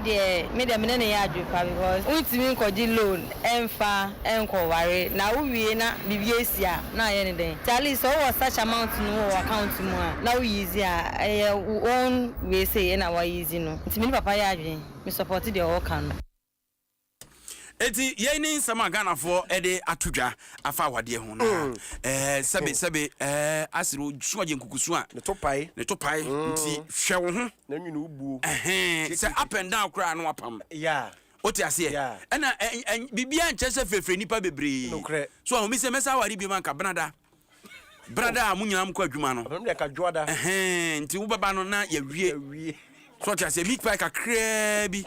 P: made a minute because we mean could loan and far and worry. Now we na BBSia now anything. Charlie so was such amount no account more. Now easier own we say in our easy no. It's me papa yaji. Me supported the whole can.
B: Eti yeni sama Ghana for ede atudwa afa wade ho na sebe asiro suaje nkukusu a
A: ne topai
B: nti hwe wo ho
A: na nwene ubuo
B: se up and down kra no apam oti ase na bibia nche se fefre nipa bebre so ho mi se mesa wade bi man ka brada amunyina mko adwuma no
A: me ka dwoda
B: nti wo baba no na yawie so oti ase big pie ka kra bi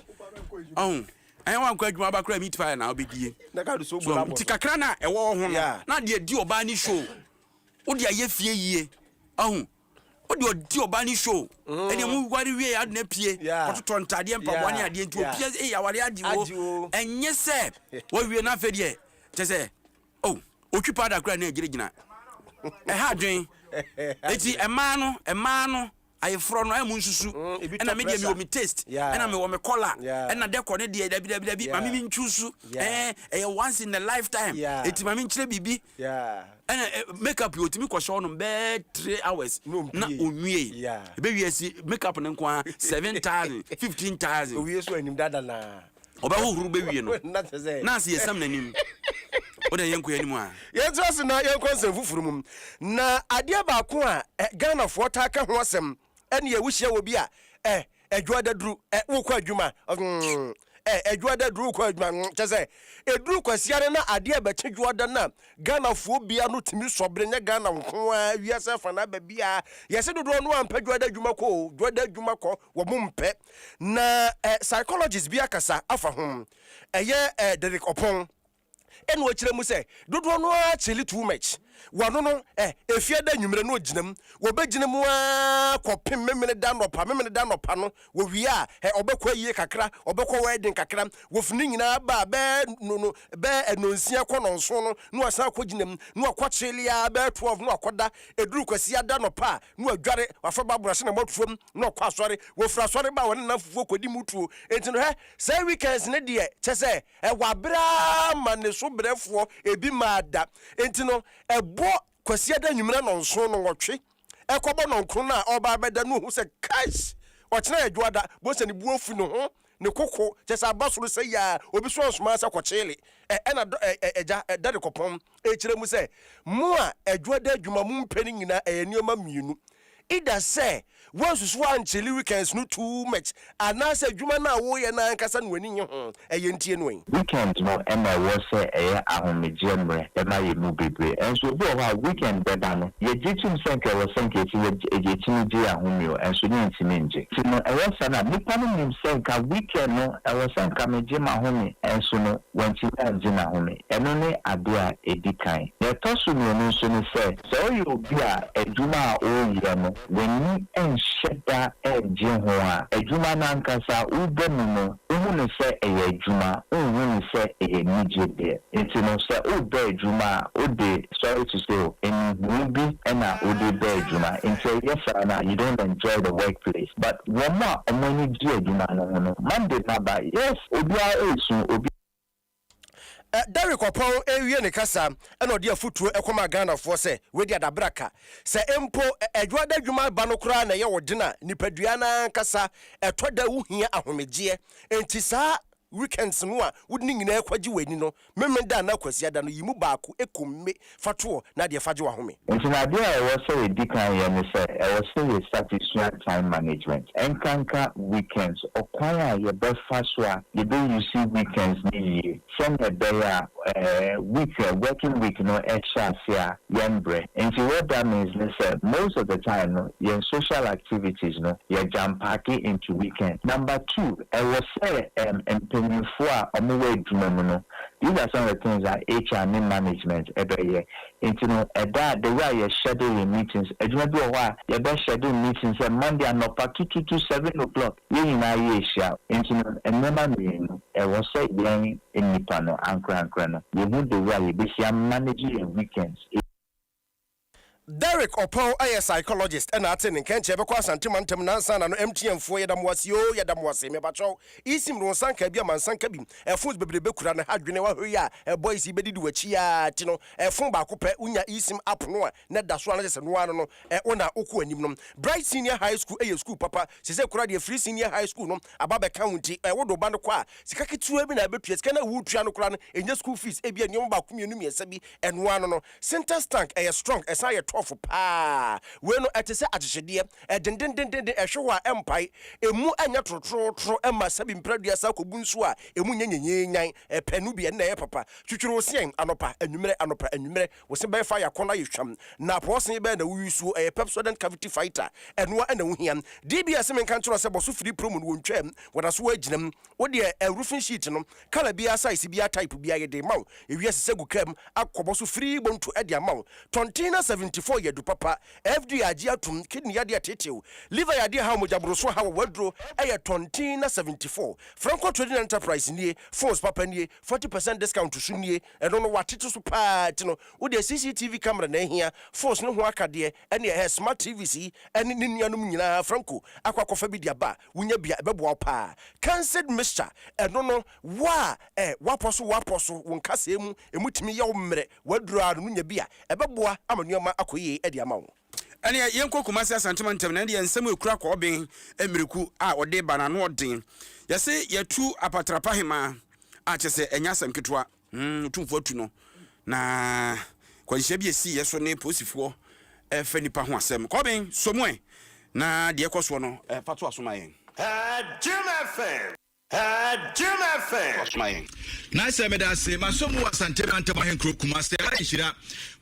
B: I want to go back to meet fire now. Be na tikakra na ewo ho na de di oba ni show. Wo de ayefie yie. Wo de odi oba ni show. E de mu gware wie ya na pie. Ototo ntade mpaboa ne ade nti opie ya ware ade wo. Enye se wo wie na fe de. Che se otwipa da kra na agirigina. Ha dwen. Eti ema no I from no amunsusu na me de me o me taste na me wo me color na de ko ne de dabi ma me nchusu once in a lifetime eti ma me nchire bibi makeup yo timi ko show no be 3 hours na onwie be wiesi makeup ne nko 7,000 15,000
A: owie so anim dada na
B: oba huru be wie no na se yesam nanim o de yenko yanim a
A: yentrase na yenko nsem fufuru mum na ade ba ko a Ghana fo ta ka ho asem ene ye wuhia wo bi a adwada duru wo kwa adwuma adwada duru kwa adwuma chese eduru kwasiare na ade ba chedwada na Ghana fo bia no timi sobre nya Ghana nko a wiase fa na ba bia yese dodo no ampa dwada adwuma ko dwada adwuma ko wo mumpe na psychologist bia kasa afa ho Derek Opon ene wo kire mu se dodo no a chili too much wano no efia da nwumre no ginam wo begina mu a kopem memene da no pa no wo wi a obekwa yie kakra obekwa wedding kakra wo fini nyina ba be no be enonsia kononso no no asan koginam no akwachelia be 12 no akoda eduru kwasi ada no pa no adware wafa babrase na motuom no kwa asore wo fra asore ba wona na fufuo kodi mutuo enti no say weekends ne de chese wabra ma ne so brefo ebi ma da enti no ebo kwasi ada nwumra no nso no wotwe ekobo no nkro na oba beda no hu se cash ochena adwada bo se ne buofu no ho ne koko chese abasoro se ya obi so nsoma se kwachele ena eja dade kopom kire mu se mo a adwada adwuma mu mpeni nyina enioma mienu ida say once one chili weekends no too much anasa adwuma na wo ye na nkasa no ani nye ho entie no
Q: weekend no ema wo say ahomegye mre ema ye mu bebre enso bo ha weekend beda no ye jitum senke wo senke ti ye jitum di ahomio enso ni ntimi nje ti no ewo sana nipa no nim senka weekend no ewo senka meje ma homi enso no wanti anje na homi eno ne ade a edikan ye tosu no nso ni say so you bi a adwuma o ye no when sheda ejihwa ejuma na nkasa ubemu no uhunu se ejuma uhunu se enijede enti no se ube ejuma ode sorry to say enibi ena ode be ejuma enti yes na you don't enjoy the workplace but woma omani di ejuma no Monday na ba yes obi a esu obi
A: Derek Opon ewie ne kasa ena odi afutuo ekoma Ghana fo se we dia dabraka se empo edwada dwuma ba no kura na ye wodena nipadua na kasa etoda wuhia ahomegye enti saa weekends no a wudni nyina kwaji wani no memeda na kwasi ada no yimu baako ekomme fatuo na de faje wahome
Q: enti na dia e wo se edikan ye ne se e wo se satisfactory time management enkanka weekends okwaya ye be faswa ye be you see weekends ni some day working week no extra sia yembre enti what that means is most of the time no your social activities no you jam pack into weekend. Number 2 I was say for these are some of the things that HR management every year. Into that the way you schedule meetings, you best schedule meetings on Monday and up to 7 o'clock. You know, into and remember me, I was say in Nipano and Cran. You know the way you be managing your weekends.
A: Derek Opon a psychologist and atin kenche be kwa santimantem nansa na no MTN fo yedamwase me bacho isim ro sanka bia mansanka bi efun bebrebe kura na hadwene wa hwe a boys ibedidi wachi ya ti no efun ba ko pe unya isim app no a na da so na se no ano no ona oku anim no Bright Senior High School school papa se kura de Free Senior High School no ababa county wodo ba no kwa sika ketua bi na betua sika na wutua no kura no enye school fees e bia nyom ba komienu miesa bi eno ano no center stank strong esa ye for pa we no etese agehede dendendende ehwewa empai emu anya trotro ema sabi mpradua sa kobu nso a emu nyenyenyan panu bi na ye papa twutwuru osien anopa anwumere wo se be fa yakona yehwam na posen be na wuyusu Pepsodent cavity fighter eno na wuhiam DBS men kan tro se boso free promo no wontwam wada so aginam wo de roofing sheet no kala bia size bia type bia ye de maw ewiase segu kam akoboso free bonto e de maw tontina 74 yedu papa FD agiatum kidney yade atetew liver yade ha mojabro so ha wadro tontina 74 Franco Trading Enterprise nie force papa nie 40% discount to nie eno no watete so pa tino wo de CCTV camera na hia force no ho akade ene smart TVC ene ninuanum nyina Franco akwakofa bi dia ba wunya bia beboa pa cancelled mixture eno no wa waposo wonkase emutimi ye omre wadro anu nya bia ebeboa amanuama akoye edi amawo
B: ene yenko kumase asanteman na de nsem ekura ko oben emiriku a ode bana no odin yese yetu apatrapa hema a chese enyasem ketwa tumfo atu no na kwanhye bi esi yeso ne posifo efa nipa ho asem ko oben somwe na de ekoso no fato asoma yen
L: Jim FM
R: Jim FM.
B: Nice medase masomu asante mantama henkro kumase ahira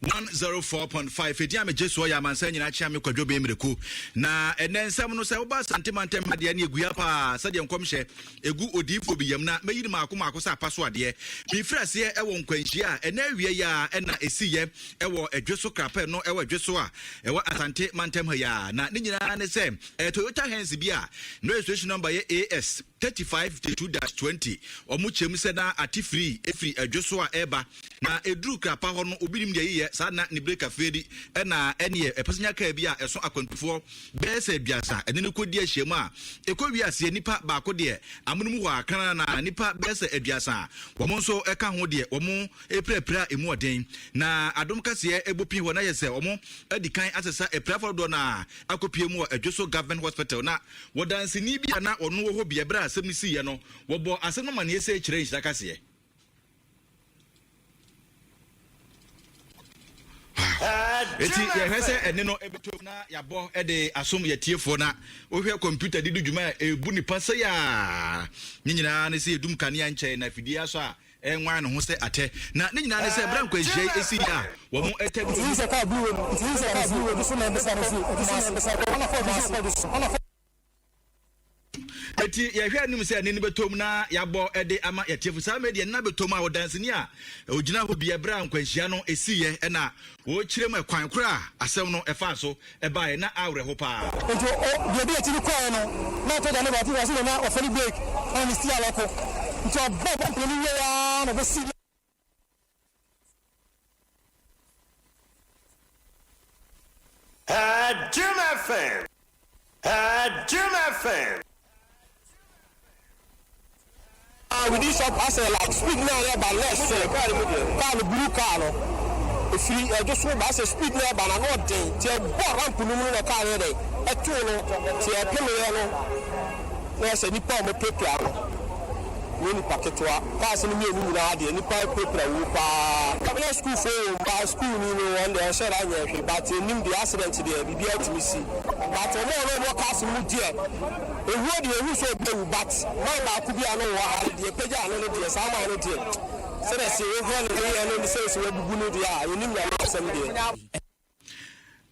B: 104.5 edia me jeso ya mansa nyina chia me kwadwo be mreku na enensam no se oba asante mantama de na egua pa sade nkomhye egu odifo bi yam na meyiri mako sa paso ade bi frase ewo nkwanhia ena awie ya ena esiye ewo edweso krapa no ewo edweso a ewo asante mantama ya na ne nyina ne se Toyota Hensi bia no registration number ye AS 3552-20 omu chem se na ati free efri edwoso a eba na edru krapa ho no obinim de ye sa na ni breaker fedi na ene passenger car bia eso akwantufo be se biasa ene ne kodi ahiemu a ekowi ase nipa ba ko de amunum ho akana na nipa be se aduasa wo mo nso eka ho de wo mo eprepra emu oden na adom kase ebopin ho na yese wo mo adikan asesa eprafo do na akopie mu edwoso government hospital na wodanse ni bia na ono ho bia bra asem ni siye no wo bo asem no mane ese kire nhira kase eti ye hwese ene no ebetom na yabo ede asom yetiefo na ohwe computer didu dwuma ebu nipa se ya nyina ne se edum kane anche na fidie aso a enwa no ho se ate na ne nyina ne se bra nkwanhie esi ya wo mo etem nti ka buwe nti ka buwe so na mbesa no si eti ye hwe anim se ne betom na yabo ede ama yetiefo sa media na betom a wodanseni a ogina ho bia bra nkwanhia no esiye na wo kire mu kwan kura asem no efa so ebae na awre ho pa enti o de eti kwa no na to da ne ba ti wa so na ofeli break on sti aloko nti o bobo peli ya na be si
R: Jim FM. Jim FM.
S: We did shop as like speed now here by less car blue car no if you just want as speed now by no day tie bo ramp no no car here dey etu no tie pem here no na say nipa mo paper no we ni paketwa pass no me enu na de nipa paper wo pa kabla school for ba school ni no one dey share anya hwe but enim the accident there bibia timi si but no cars mu there ewu de ewu so be but man ba ku bia no wa de peja no de sama no de se na se ewu no no se we bubu no de a enim ya no asem de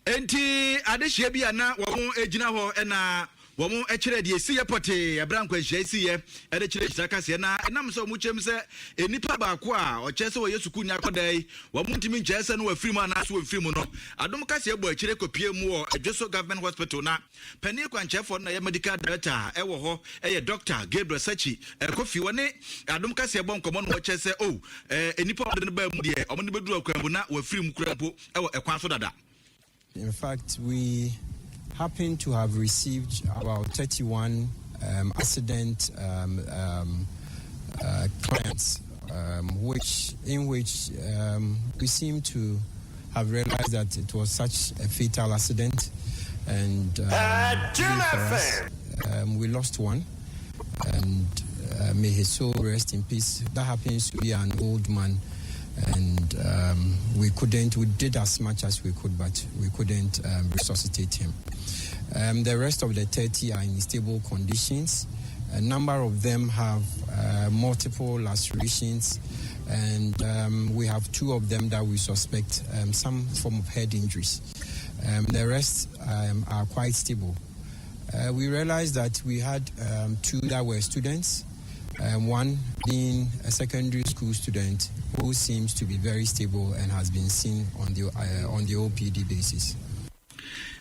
B: enti adehia bia na wo mo ejina ho na womu ekire de esi yepote abranko ehia esi ye ede kire kitaka se na enam so mu chem se enipa ba ko a o chese wo yesu kunya kodai womu ntimi nchese no wafiri mu na so wafiri mu no adom kase egbo ekire kopie mu wo edwoso government hospital na pani kwanchefo na ye medical director ewo ho eye Dr. Gabriel Sachi kofi woni adom kase egbo nkomo no chese o enipa wo de ba mu de omo ne bedu akwambu na wafiri mu kurampo ewo ekwan so dada.
T: In fact, we happen to have received about 31 accident clients, in which we seem to have realized that it was such a fatal accident, and we lost one, and may his soul rest in peace. That happens to be an old man, and we did as much as we could, but we couldn't resuscitate him. The rest of the 30 are in stable conditions. A number of them have multiple lacerations, and we have 2 of them that we suspect some form of head injuries. The rest are quite stable. We realized that we had 2 that were students, one being a secondary school student who seems to be very stable and has been seen on the OPD basis.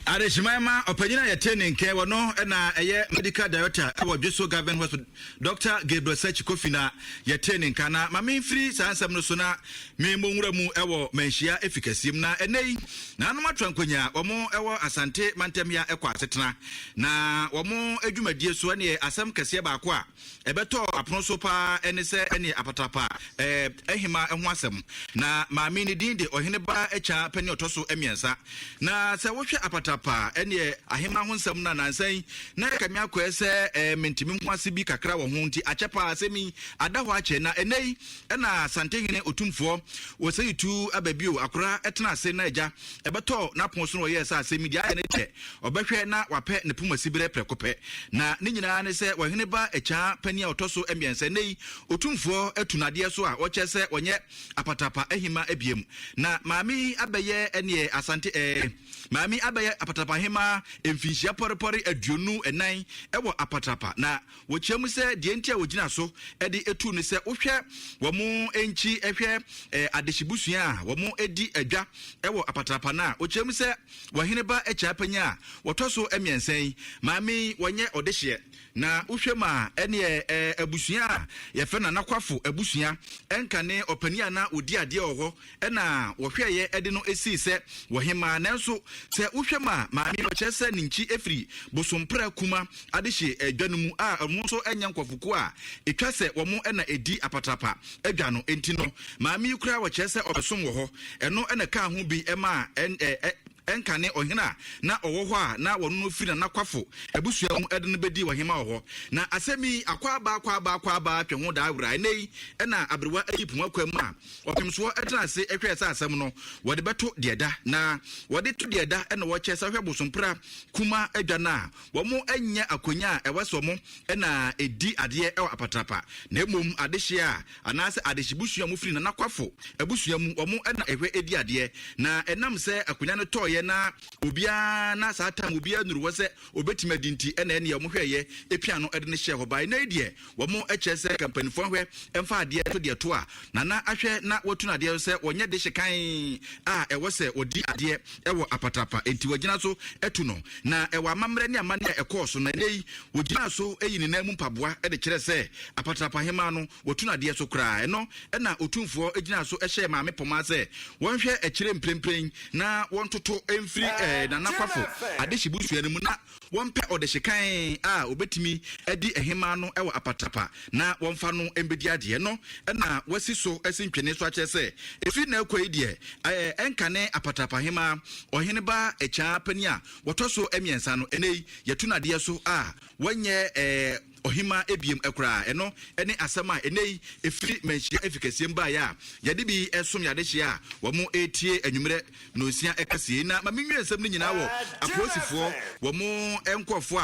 B: Adeshimama opanyina yetene nke wono na eye medical director ewo Dweso Government Hospital Dr. Gabriel Sachi Kofina yetene nka na mamemfiri sansam no so na membo nwura mu ewo manhia efikasiem na enei na anoma twankonya womo ewo asante mantemia ekwa asetena na womo adwumadie so ne asam kase ba ko a ebeto apono so pa ene se ene apatapa ehima eho asem na maame ni din de ohene ba echa pani otoso emiensa na se wohwe apata apatapa ene ahema ho nsɛm na nansan na kame akɔ sɛ mentimi ho ase bi kakra wɔ ho nti akyɛpa asɛmi ada hɔ akyɛ na enei ɛna santehene otumfoɔ wɔ sɛ yitu ababio akora ɛtena ase na agya ɛbɛtɔ na pon so no yɛ sɛ asɛmi dia ne kyɛ ɔbɛhwɛ na wapɛ ne puma sibire prɛkopɛ na ne nyinaa ne sɛ wɔhene ba akya pani a ɔtɔ so emiɛnsa nei otumfoɔ atunadeɛ so a ɔkyɛ sɛ ɔnyɛ apatapa ahima abiem na maami abɛyɛ ɛne asante maami abɛyɛ apatapa hema emfinhyia pɔrepɔre aduonu ɛnan ɛwɔ apatapa na wɔkyɛm sɛ deɛ ntia wɔgyina so ɛde etu ne sɛ wohwɛ wɔn enchi ɛhwɛ adehyibusua a wɔn edi adwa ɛwɔ apatapa na wɔkyɛm sɛ wɔhene ba akya panya wɔtɔ so emiɛnsa maami wɔnyɛ ɔdehyeɛ na wohwɛ ma ɛne abusua a yɛfɛ na nakwafo abusua ɛnkane ɔpania na odi adeɛ wɔ hɔ ɛna wɔhwɛyɛ ɛde no esi sɛ wɔhema nanso sɛ wohwɛ ma maame ɔkyɛ sɛ ne nkyi efiri bosompra kuma adehye adwa no mu a ɔmo nso ɛnyɛ nkɔfoko a etwa sɛ wɔn ɛna edi apatapa adwa no enti no maame kura wɔkyɛ sɛ ɔbɛsom wɔ hɔ ɛno ɛna ka ho bi ɛma ɛnkane ɔhena na ɔwɔ hɔ a na wɔn no firi na nakwafo abusua mu ɛde no bedi wɔhema wɔ hɔ na asɛmi akwaba twɛ ho da awura nei ɛna abrewa ayi puma kwam a ɔpemsoɔ ɛtena ase ɛhwɛ sɛ asɛm no wɔde bɛto deɛda na wɔde to deɛda ɛna wɔkyɛ sɛ hwɛ bosompra kuma adwa na wɔn anya akonya a ɛwɔ sɛ wɔn ɛna edi adeɛ ɛwɔ apatapa na emom adehye a anaasɛ adehye busua mu firi na nakwafo abusua mu wɔn ɛna ɛhwɛ edi adeɛ na ɛnam sɛ akonya no tɔɔyɛ na obia na saa tam obia nuru wɔ sɛ obetime dinti ɛna ɛne wɔn hwɛyɛ epia no ɛde ne hyɛ hɔ bai na edie wɔn ɛkyɛ sɛ kampanifo hwɛ ɛmfa adeɛ to deɛ to a na ahwɛ na wɔtu na adeɛ sɛ wɔnyɛ de hyekan a ɛwɔ sɛ odi adeɛ ɛwɔ apatapa enti wɔgyina so ɛtu no na ɛwɔ amammerɛ ne amane a ɛkɔɔ so na nei wɔgyina so ɛyi ne nan mu mpaboa ɛde kyerɛ sɛ apatapa hema no wɔtu na adeɛ so koraa ɛno ɛna otumfoɔ ɛgyina so ɛhyɛ maame pɔma sɛ wɔnhwɛ ɛkyerɛ mprempren na wɔntoto emfiri na nakwafo adehye busua no mu na wɔmpɛ ɔdehyekan a obetimi ɛdi ehema no ɛwɔ apatapa na wɔmfa no embedi adeɛ no ɛna wasi so ɛsi ntwene so akyɛ sɛ efi na ekɔ idie ɛnkane apatapa hema ɔhene ba akya pani a wɔtɔ so emiɛnsa no enei yɛtu na adeɛ so a wɔnyɛ ohima ebiem ekura eno ene asema enei efiri menhia efikasiem ba ya yade bi esom yade hia wo mo etie anwumre no osia ekasie na ma menwie nsem ni nyina wo aposifo wo mo enkofo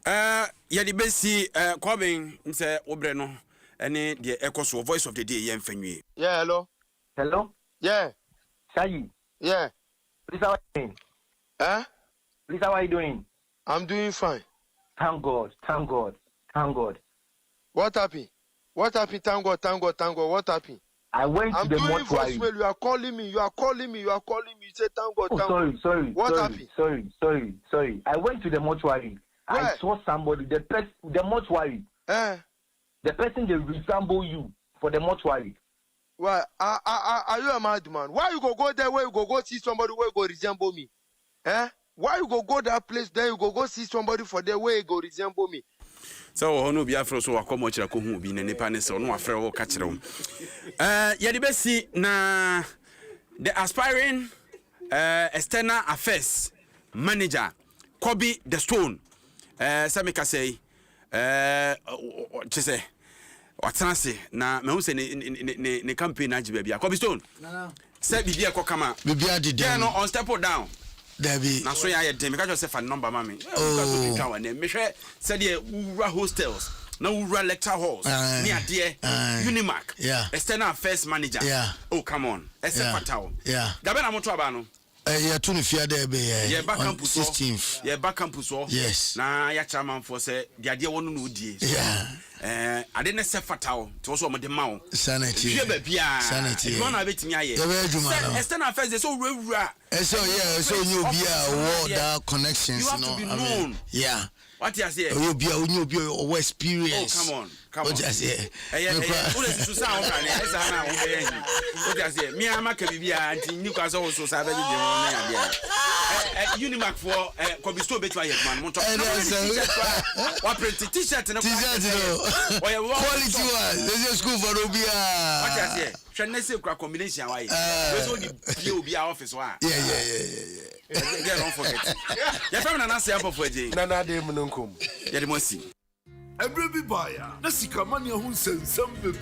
B: a yade besi Kobin nse obre no ene de ekoso voice of the day ye mfanwie.
U: Yeah, hello. Yeah.
K: Sayi.
U: Yeah.
K: Please, how are you doing? Please, how are you doing?
U: I'm doing fine.
K: Thank God.
U: What happened? Thank God. What happened?
K: I went to the mortuary.
U: You are calling me. You say thank God.
K: Sorry.
U: What happened?
K: Sorry. I went to the mortuary.
U: Where?
K: I saw somebody. The mortuary. The person they resemble you for the mortuary.
U: Why? Are you a madman? Why you go there? Where you go see somebody where you go resemble me? Why you go that place? Then you go see somebody for there where you go resemble me.
B: So no be afro so wakomo kira ko hu bi na nipa ne se no afre wo ka kire wo. Yede besi na the aspiring external affairs manager Kobe the Stone Samika say chese watanse na me hu se ne campaign ajiba bia Kobe Stone say bibia ko kama
V: bibia dide
B: no on step down
V: Debbie
B: na so ya dem ka just say fan number mama because we twa na me hwe say the ura hostels na ura lecture halls ni ade Unimark external affairs manager oh come on fatal dabe na moto aba no
V: ya tunu fia de be
B: ye back campus
V: 16th
B: ye back campus
V: yes
B: na ya chairman for say the ade wonu no die ade ne se fatal to so mo de ma wo
V: sanity
B: hwe ba bia
V: sanity
B: no na betimi aye external affairs dey so ura
V: so you be a that connections
B: no I mean
V: yeah
B: what you say
V: you be a experience
B: come on what you say so sound kan esa na wo be what you say me amaka bibia anti ni kwa so so sa be je won na bia Unimark for Kobe Store betu aye man mo to what print t-shirt na
V: quality one this school for obia
B: what you say hwe na se kura combination wa ye so di bia obia office wa
V: yeah
B: Yeah, don't forget. Your family na say for J.
A: Nana de mununkum.
B: Yeah, the mercy.
C: Every buyer, na sika money ho nsensem bebre.